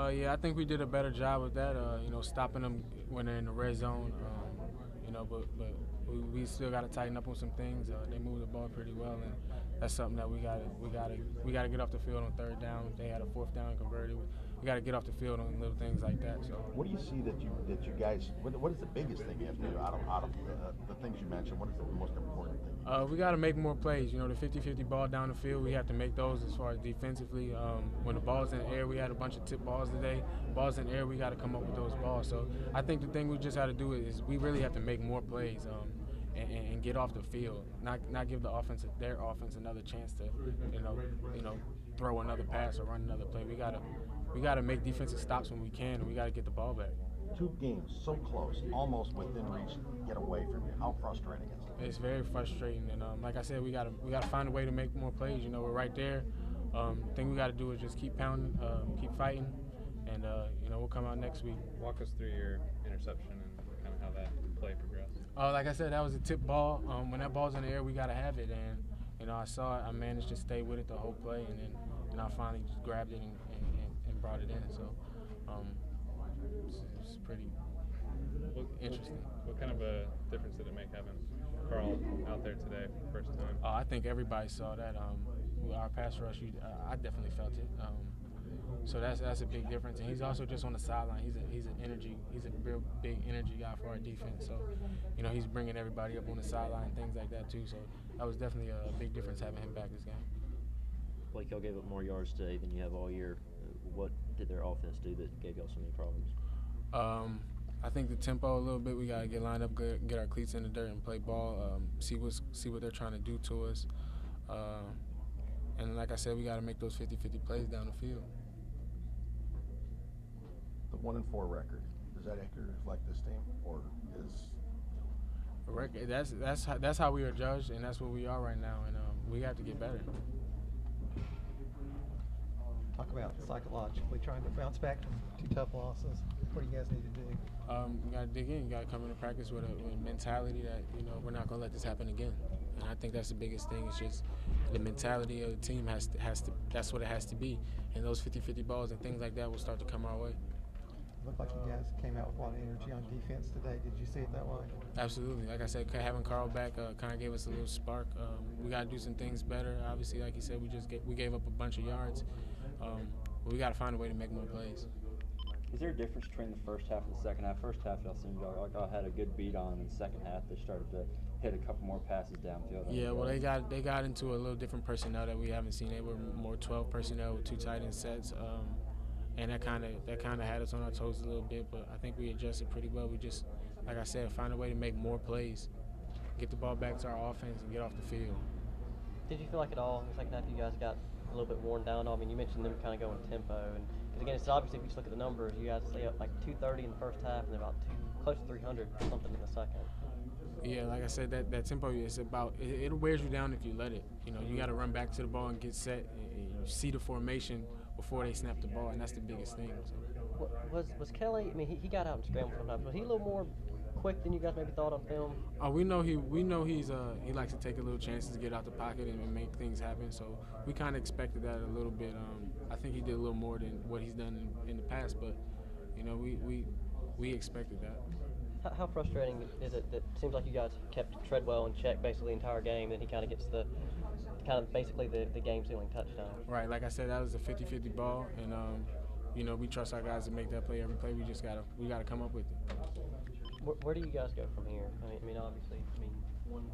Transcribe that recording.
Yeah, I think we did a better job with that. Stopping them when they're in the red zone. But we still got to tighten up on some things. They move the ball pretty well, and that's something that we got to get off the field on third down. They had a fourth down converted. We got to get off the field on little things like that. So. What do you see that you guys? What is the biggest thing you have to do out of the things you mentioned? What is the most important thing? We got to make more plays. The 50-50 ball down the field, we have to make those as far as defensively. When the ball's in the air, we had a bunch of tip balls today. Balls in the air, we got to come up with those balls. So I think the thing we just have to do is we really have to make more plays and get off the field. Not give their offense another chance to throw another pass or run another play. We got to make defensive stops when we can, and we got to get the ball back. Two games so close, almost within reach, get away from you. How frustrating is it? It's very frustrating, and like I said, we got to find a way to make more plays. We're right there. The thing we got to do is just keep pounding, keep fighting, and we'll come out next week. Walk us through your interception and kind of how that play progressed. Like I said, that was a tip ball. When that ball's in the air, we got to have it, and I saw it. I managed to stay with it the whole play, and then I finally just grabbed it and brought it in. So it's pretty interesting. What kind of a difference did it make having Carl out there today for the first time? I think everybody saw that. Our pass rush, I definitely felt it. So that's a big difference. And he's also just on the sideline. He's a real big energy guy for our defense. So he's bringing everybody up on the sideline, things like that too. So that was definitely a big difference having him back this game. Blake, y'all gave up more yards today than you have all year. What did their offense do that gave y'all so many problems? I think the tempo a little bit. We got to get lined up good, get our cleats in the dirt and play ball, see what they're trying to do to us. And like I said, we got to make those 50-50 plays down the field. The 1-4 record, does that accurately reflect this team, or is the record? That's how we are judged, and that's what we are right now. And we have to get better. Talk about psychologically trying to bounce back from two tough losses. What do you guys need to do? You got to dig in. You got to come into practice with a mentality that we're not going to let this happen again. And I think that's the biggest thing. It's just the mentality of the team has to. That's what it has to be. And those 50-50 balls and things like that will start to come our way. Looked like you guys came out with a lot of energy on defense today. Did you see it that way? Absolutely. Like I said, having Carl back kind of gave us a little spark. We got to do some things better. Obviously, like you said, we gave up a bunch of yards. But we got to find a way to make more plays. Is there a difference between the first half and the second half? First half, y'all seemed like y'all had a good beat on, and the second half they started to hit a couple more passes downfield. Yeah, well, they got into a little different personnel that we haven't seen. They were more 12 personnel with two tight end sets, and that kind of had us on our toes a little bit. But I think we adjusted pretty well. We just, like I said, find a way to make more plays, get the ball back to our offense, and get off the field. Did you feel like at all in the second half you guys got a little bit worn down? I mean, you mentioned them kind of going tempo, and because again, it's obviously if you just look at the numbers, you guys stay up like 230 in the first half, and then about close to 300 or something in the second. Yeah, like I said, that tempo is about it wears you down if you let it. You got to run back to the ball and get set, and you see the formation before they snap the ball, and that's the biggest thing. So. Was Kelly? I mean, he got out and scrambled sometimes. Was he a little more quick than you guys maybe thought on film? We know he likes to take a little chances to get out the pocket and make things happen. So we kind of expected that a little bit. I think he did a little more than what he's done in the past, but we expected that. How frustrating is it that it seems like you guys kept Treadwell in check basically the entire game, and he kind of gets basically the game-sealing touchdown? Right, like I said, that was a 50-50 ball, and we trust our guys to make that play every play. We gotta come up with it. Where do you guys go from here? I mean, obviously, one